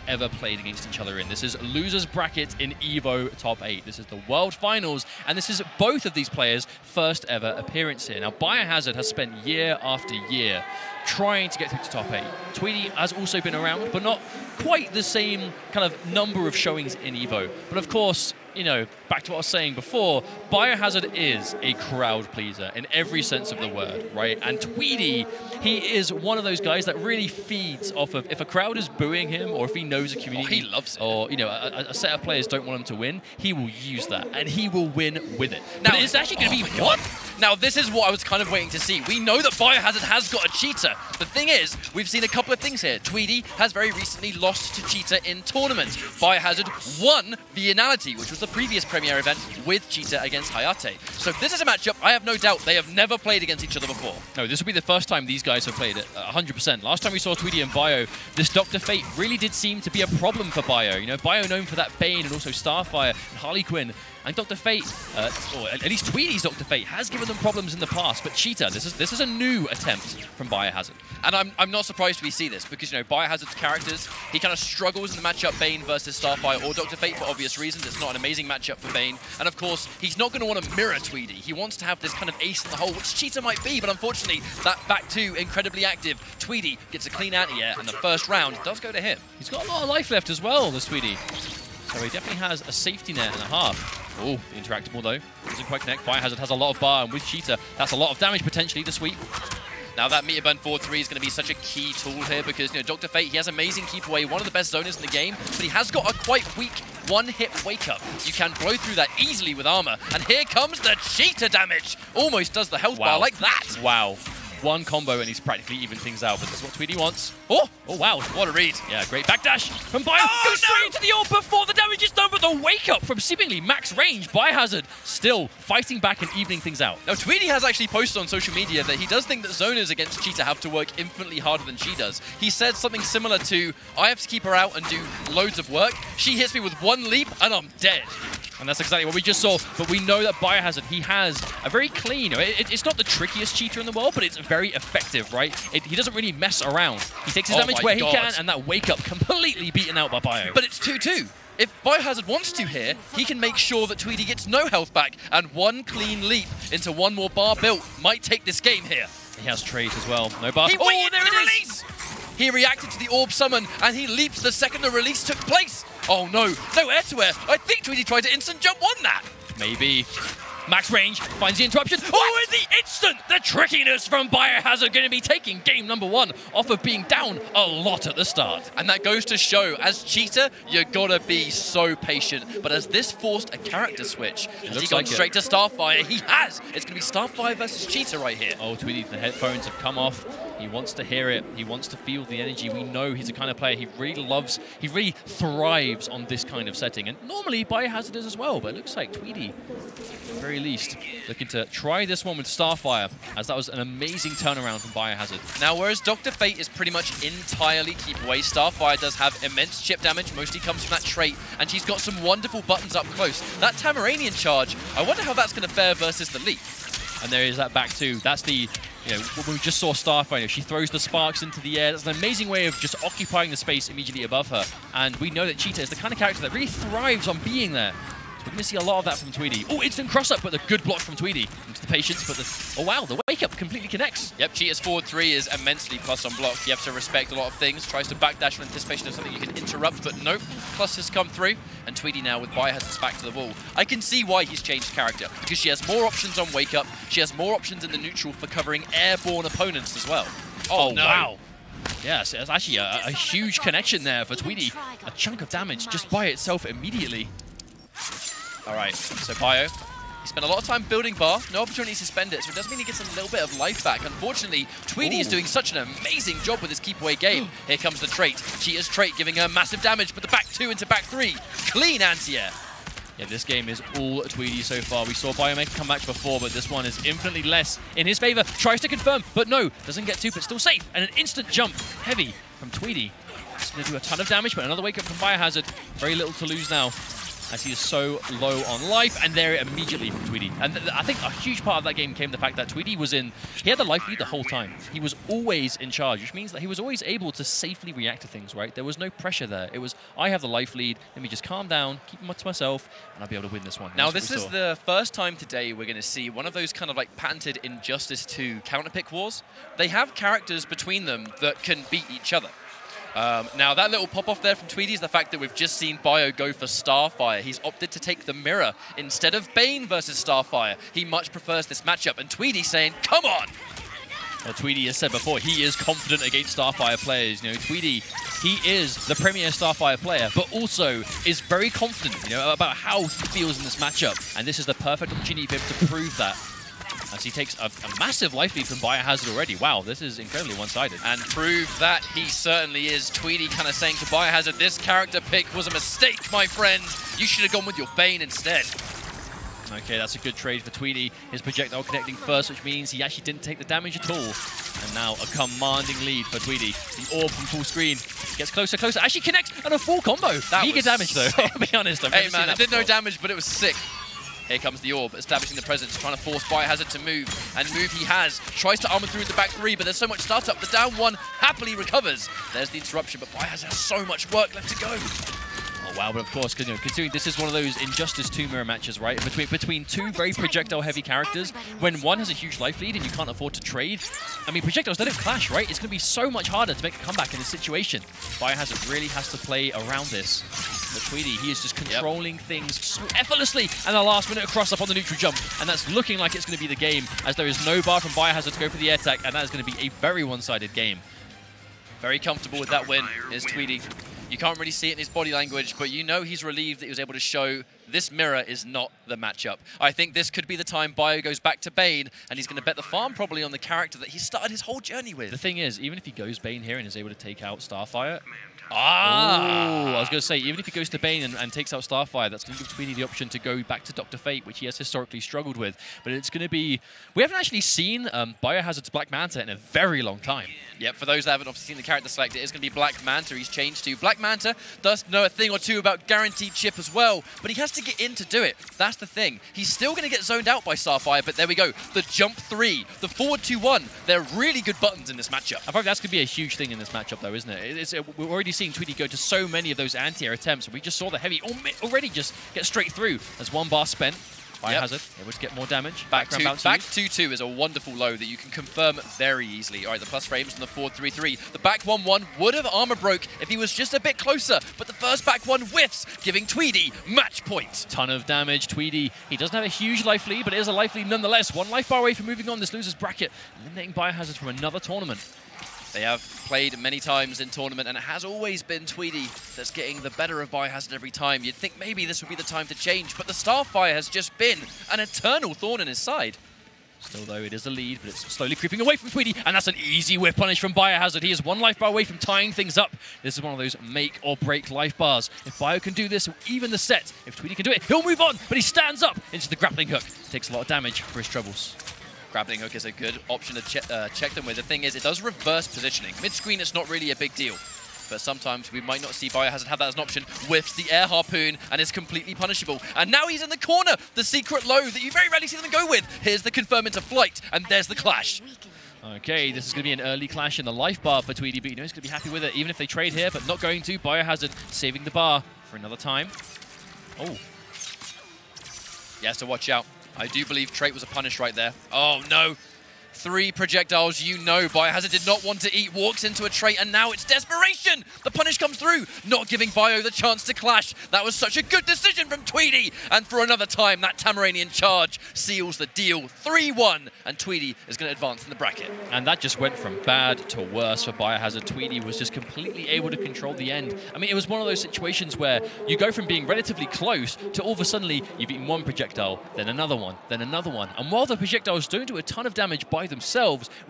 ever played against each other in. This is losers bracket in EVO top 8. This is the World Finals, and this is both of these players' first ever appearance here. Now, Biohazard has spent year after year trying to get through to top 8. Tweedy has also been around, but not quite the same kind of number of showings in EVO. But of course, you know, back to what I was saying before, Biohazard is a crowd pleaser in every sense of the word, right? And Tweedy, he is one of those guys that really feeds off of, if a crowd is booing him or if he knows a community, he loves it. Or, you know, a set of players don't want him to win, he will use that and he will win with it. Now, but it's actually going to be what? Now, this is what I was kind of waiting to see. We know that Biohazard has got a cheater. The thing is, we've seen a couple of things here. Tweedy has very recently lost to cheater in tournaments. Biohazard won the Anality, which was the previous Premier event with cheater against Hayate. So this is a matchup, I have no doubt, they have never played against each other before. No, this will be the first time these guys have played it, 100%. Last time we saw Tweedy and Bio, this Dr. Fate really did seem to be a problem for Bio. You know, Bio known for that Bane and also Starfire and Harley Quinn. And Dr. Fate, or at least Tweedy's Dr. Fate, has given them problems in the past. But Cheetah, this is a new attempt from Biohazard. And I'm not surprised we see this, because, you know, Biohazard's characters, he kind of struggles in the matchup Bane versus Starfire or Dr. Fate for obvious reasons. It's not an amazing matchup for Bane. And of course, he's not going to want to mirror Tweedy. He wants to have this kind of ace in the hole, which Cheetah might be, but unfortunately, that back two, incredibly active. Tweedy gets a clean anti-air, and the first round does go to him. He's got a lot of life left as well, this Tweedy. So he definitely has a safety net and a half. Oh, the interactable though. Doesn't quite connect. Biohazard has a lot of bar, and with Cheetah, that's a lot of damage potentially to sweep. Now that meter burn forward 3 is going to be such a key tool here, because, you know, Dr. Fate, he has amazing keep away, one of the best zoners in the game, but he has got a quite weak one-hit wake-up. You can blow through that easily with armor, and here comes the cheater damage. Almost does the health bar like that. Wow. One combo and he's practically even things out, but that's what Tweedy wants. Oh wow, what a read. Yeah, great backdash from Bio. Goes straight into the orb before the damage is done, but the wake-up from seemingly max range. Biohazard still fighting back and evening things out. Now, Tweedy has actually posted on social media that he does think that zoners against Cheetah have to work infinitely harder than she does. He said something similar to, I have to keep her out and do loads of work. She hits me with one leap and I'm dead. And that's exactly what we just saw. But we know that Biohazard, he has a very clean, it's not the trickiest cheater in the world, but it's very effective, right? He doesn't really mess around. He takes his damage where he can, and that wake-up completely beaten out by Bio. But it's 2-2. If Biohazard wants to here, he can make sure that Tweedy gets no health back, and one clean leap into one more bar built might take this game here. He has trade as well. No bar. He waited for the release! He reacted to the orb summon, and he leaps the second the release took place. Oh no, no air to air. I think Tweedy tried to instant jump on that. Maybe. Max range, finds the interruption. Oh, in the instant! The trickiness from Biohazard going to be taking game number 1 off of being down a lot at the start. And that goes to show, as Cheetah, you gotta be so patient. But as this forced a character switch, has he gone straight to Starfire? He has! It's gonna be Starfire versus Cheetah right here. Oh, Tweedy, the headphones have come off. He wants to hear it. He wants to feel the energy. We know he's the kind of player he really thrives on this kind of setting. And normally Biohazard is as well, but it looks like Tweedy, at the very least, looking to try this one with Starfire, as that was an amazing turnaround from Biohazard. Now, whereas Dr. Fate is pretty much entirely keep away, Starfire does have immense chip damage, mostly comes from that trait, and she's got some wonderful buttons up close. That Tamaranian charge, I wonder how that's going to fare versus the leap. And there is that back two. That's the, when we just saw Starfire, she throws the sparks into the air. That's an amazing way of just occupying the space immediately above her. And we know that Cheetah is the kind of character that really thrives on being there. We're going to see a lot of that from Tweedy. Oh, instant cross-up, but the good block from Tweedy. Into the patience, but the... Oh, wow, the wake-up completely connects. Yep, Cheetah's forward 3 is immensely plus on block. You have to respect a lot of things. Tries to backdash in anticipation of something you can interrupt, but nope. Plus has come through, and Tweedy now with Biohazard's back to the wall. I can see why he's changed character, because she has more options on wake-up. She has more options in the neutral for covering airborne opponents as well. Oh no. Wow. Yes, it's actually a huge connection there for Tweedy. A chunk of damage just by itself immediately. All right, so Bio, he spent a lot of time building bar, no opportunity to spend it, so it does mean he gets a little bit of life back. Unfortunately, Tweedy is doing such an amazing job with his keep away game. Here comes the trait. Cheetah's trait giving her massive damage, but the back 2 into back 3. Clean anti-air. Yeah, this game is all Tweedy so far. We saw Bio make a comeback before, but this one is infinitely less in his favor. Tries to confirm, but no, doesn't get to, but still safe. And an instant jump, heavy from Tweedy. It's going to do a ton of damage, but another wake up from Biohazard. Very little to lose now. as he is so low on life, and there immediately from Tweedy. And I think a huge part of that game came the fact that Tweedy was he had the life lead the whole time. He was always in charge, which means that he was always able to safely react to things, right? There was no pressure there. It was, I have the life lead, let me just calm down, keep it to myself, and I'll be able to win this one. Now, this is the first time today we're going to see one of those kind of like patented Injustice 2 counterpick wars. They have characters between them that can beat each other. Now, that little pop-off there from Tweedy is the fact that we've just seen Bio go for Starfire. He's opted to take the mirror instead of Bane versus Starfire. He much prefers this matchup, and Tweedy saying, come on! Well, Tweedy has said before, he is confident against Starfire players. You know, Tweedy, he is the premier Starfire player, but also is very confident, you know, about how he feels in this matchup. And this is the perfect opportunity for him to prove that, as he takes a massive life lead from Biohazard already. Wow, this is incredibly one-sided. And prove that he certainly is. Tweedy kind of saying to Biohazard, this character pick was a mistake, my friend. You should have gone with your Bane instead. Okay, that's a good trade for Tweedy. His projectile connecting first, which means he actually didn't take the damage at all. And now a commanding lead for Tweedy. The orb from full screen gets closer, closer. Actually connects and a full combo. Mega damage, though. I'll be honest. Hey, man, it did no damage, but it was sick. Here comes the orb, establishing the presence, trying to force Biohazard to move, and move he has. Tries to armor through the back three, but there's so much startup. The down one happily recovers. There's the interruption, but Biohazard has so much work left to go. Oh, wow, but of course, you know, considering this is one of those Injustice 2 mirror matches, right? Between two very projectile-heavy characters, when one has a huge life lead and you can't afford to trade, I mean, projectiles, they don't clash, right? It's going to be so much harder to make a comeback in this situation. Biohazard really has to play around this. But Tweedy, he is just controlling things so effortlessly. And the last minute cross up on the neutral jump. And that's looking like it's going to be the game, as there is no bar from Biohazard to go for the air attack, and that is going to be a very one-sided game. Very comfortable with that win is Tweedy. You can't really see it in his body language, but you know he's relieved that he was able to show this mirror is not the matchup. I think this could be the time Bio goes back to Bane, and he's going to bet the farm probably on the character that he started his whole journey with. The thing is, even if he goes Bane here and is able to take out Starfire, I was going to say, even if he goes to Bane and takes out Starfire, that's going to give Tweedy the option to go back to Dr. Fate, which he has historically struggled with. But it's going to be... We haven't actually seen Biohazard's Black Manta in a very long time. Yep, for those that haven't obviously seen the character select, it is going to be Black Manta he's changed to. Black Manta does know a thing or two about guaranteed chip as well, but he has to get in to do it. That's the thing. He's still going to get zoned out by Starfire, but there we go. The jump 3, the forward 2-1. They're really good buttons in this matchup. I think that's going to be a huge thing in this matchup, though, isn't it? We're already seeing Tweedy go to so many of those anti-air attempts. We just saw the heavy already just get straight through. There's one bar spent. Biohazard able to get more damage. Back 2-2 is a wonderful low that you can confirm very easily. All right, the plus frames on the forward 3-3. The back 1-1 would have armor broke if he was just a bit closer, but the first back one whiffs, giving Tweedy match point. Ton of damage. Tweedy, he doesn't have a huge life lead, but it is a life lead nonetheless. One life bar away from moving on this loser's bracket, eliminating Biohazard from another tournament. They have played many times in tournament, and it has always been Tweedy that's getting the better of Biohazard every time. You'd think maybe this would be the time to change, but the Starfire has just been an eternal thorn in his side. Still, though, it is a lead, but it's slowly creeping away from Tweedy, and that's an easy whiff punish from Biohazard. He is one life bar away from tying things up. This is one of those make or break life bars. If Bio can do this, even the set, if Tweedy can do it, he'll move on, but he stands up into the grappling hook. Takes a lot of damage for his troubles. Grappling hook is a good option to check them with. The thing is, it does reverse positioning. Mid-screen, it's not really a big deal. But sometimes we might not see Biohazard have that as an option. Whiffs the air harpoon and is completely punishable. And now he's in the corner. The secret low that you very rarely see them go with. Here's the confirm into flight, and there's the clash. Okay, this is going to be an early clash in the life bar for Tweedy, but you know he's going to be happy with it, even if they trade here, but not going to. Biohazard saving the bar for another time. Oh. He has to watch out. I do believe trait was a punish right there. Oh, no. 3 projectiles, you know. Biohazard did not want to eat, walks into a trait, and now it's desperation. The punish comes through, not giving Bio the chance to clash. That was such a good decision from Tweedy. And for another time, that Tamaranian charge seals the deal. 3-1, and Tweedy is going to advance in the bracket. And that just went from bad to worse for Biohazard. Tweedy was just completely able to control the end. I mean, it was one of those situations where you go from being relatively close to all of a sudden you've eaten one projectile, then another one, then another one. And while the projectiles don't do a ton of damage by themselves,